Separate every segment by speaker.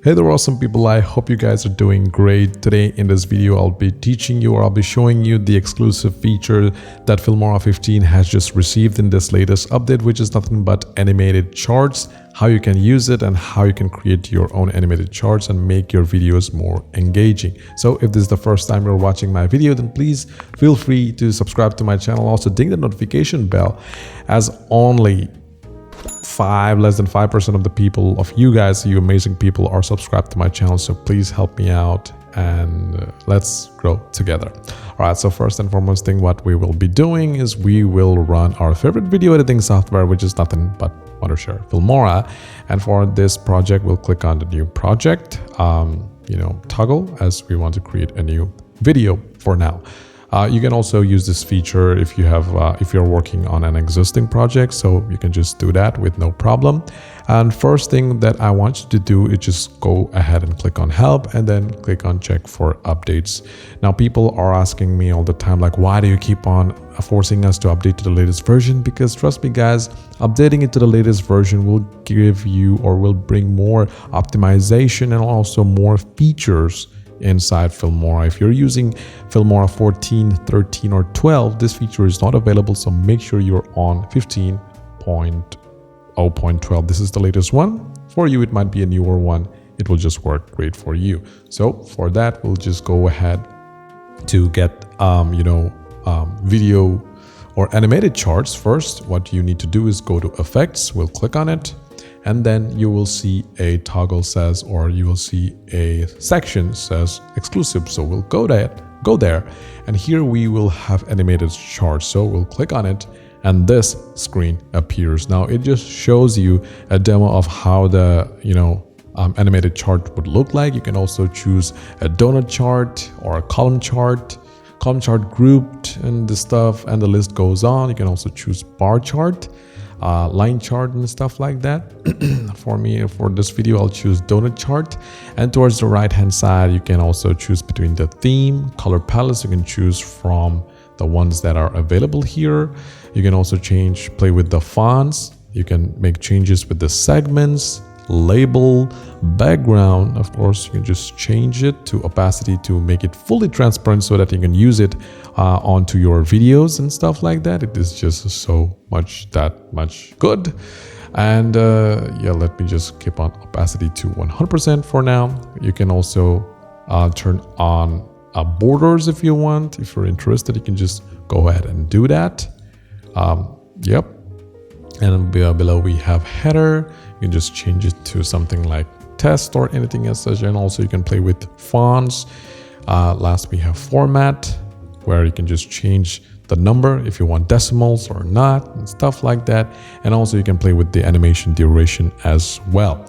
Speaker 1: Hey there, awesome people. I hope you guys are doing great. Today in this video, I'll be teaching you, or I'll be showing you the exclusive feature that Filmora 15 has just received in this latest update, which is nothing but animated charts, how you can use it and how you can create your own animated charts and make your videos more engaging. So if this is the first time you're watching my video, then please feel free to subscribe to my channel. Also ding the notification bell, as only less than 5% of the people, of you guys, you amazing people, are subscribed to my channel. So please help me out and let's grow together. All right, so first and foremost thing what we will be doing is we will run our favorite video editing software, which is nothing but Wondershare, Filmora. And for this project, we'll click on the new project, toggle, as we want to create a new video for now. You can also use this feature if you have if you're working on an existing project, so you can just do that with no problem. And first thing that I want you to do is just go ahead and click on help and then click on check for updates. Now people are asking me all the time, like, why do you keep on forcing us to update to the latest version? Because trust me guys, updating it to the latest version will give you, or will bring, more optimization and also more features inside Filmora. If you're using Filmora 14, 13 or 12, this feature is not available, so make sure you're on 15.0.12. This is the latest one. For you it might be a newer one, it will just work great for you. So for that, we'll just go ahead to get video or animated charts. First, what you need to do is go to effects, we'll click on it, and then you will see a toggle says, or you will see a section says exclusive. So we'll go there, and here we will have animated charts. So we'll click on it and this screen appears. Now it just shows you a demo of how the animated chart would look like. You can also choose a donut chart or a column chart grouped and the stuff, and the list goes on. You can also choose bar chart, line chart and stuff like that. For me, for this video, I'll choose donut chart. And towards the right hand side, you can also choose between the theme, color palettes. You can choose from the ones that are available here. You can also play with the fonts. You can make changes with the segments, label, background. Of course, you can just change it to opacity to make it fully transparent so that you can use it onto your videos and stuff like that. It is just that much good. And let me just keep on opacity to 100% for now. You can also turn on borders if you want. If you're interested, you can just go ahead and do that. And below we have header. You can just change it to something like test or anything as such. And also you can play with fonts. Last we have format, where you can just change the number if you want decimals or not and stuff like that. And also you can play with the animation duration as well.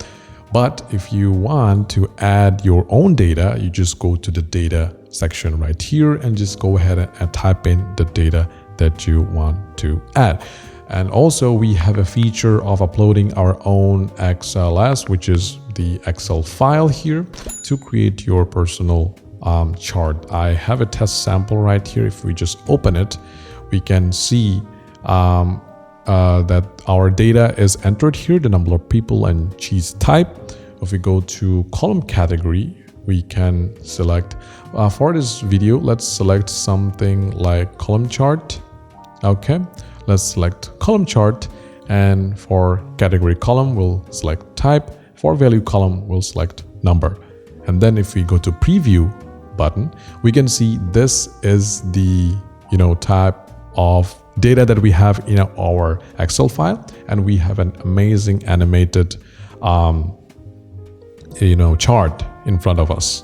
Speaker 1: But if you want to add your own data, you just go to the data section right here and just go ahead and type in the data that you want to add. And also we have a feature of uploading our own XLS, which is the Excel file here, to create your personal chart. I have a test sample right here. If we just open it, we can see that our data is entered here, the number of people and cheese type. If we go to column category, we can select, for this video, let's select something like column chart. Okay, let's select column chart, and for category column, we'll select type. For value column, we'll select number. And then if we go to preview button, we can see this is the type of data that we have in our Excel file, and we have an amazing animated chart in front of us.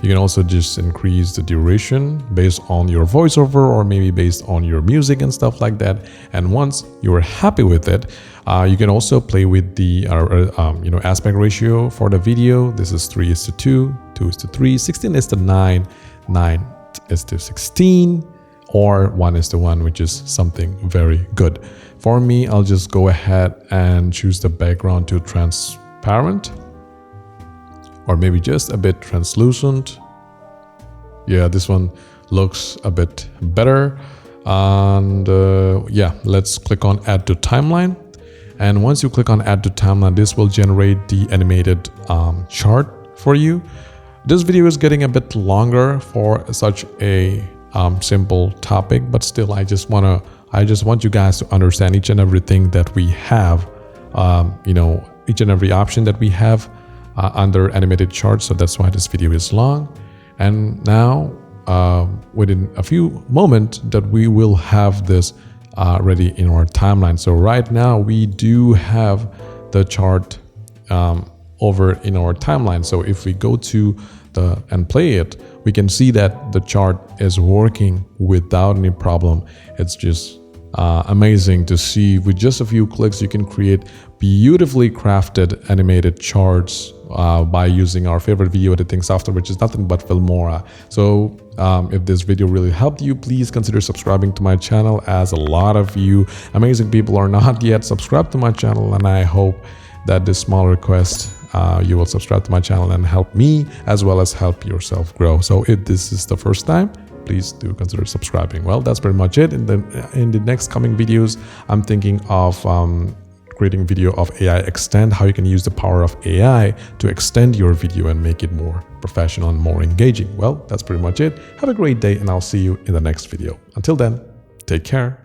Speaker 1: You can also just increase the duration based on your voiceover, or maybe based on your music and stuff like that. And once you're happy with it, you can also play with the aspect ratio for the video. This is 3:2, 2:3, 16:9, 9:16, or 1:1, which is something very good. For me, I'll just go ahead and choose the background to transparent, or maybe just a bit translucent. Yeah, this one looks a bit better. And let's click on add to timeline. And once you click on add to timeline, this will generate the animated chart for you. This video is getting a bit longer for such a simple topic, but still I just want you guys to understand each and everything that we have, each and every option that we have under animated charts. So that's why this video is long. And now within a few moments that we will have this ready in our timeline. So right now we do have the chart over in our timeline. So if we go to and play it, we can see that the chart is working without any problem. It's just amazing to see. With just a few clicks, you can create beautifully crafted animated charts by using our favorite video editing software, which is nothing but Filmora. So if this video really helped you, please consider subscribing to my channel, as a lot of you amazing people are not yet subscribed to my channel, and I hope that this small request you will subscribe to my channel and help me as well as help yourself grow. So if this is the first time, please do consider subscribing. Well, that's pretty much it. In the next coming videos, I'm thinking of creating video of AI extend, how you can use the power of AI to extend your video and make it more professional and more engaging. Well, that's pretty much it. Have a great day, and I'll see you in the next video. Until then, take care.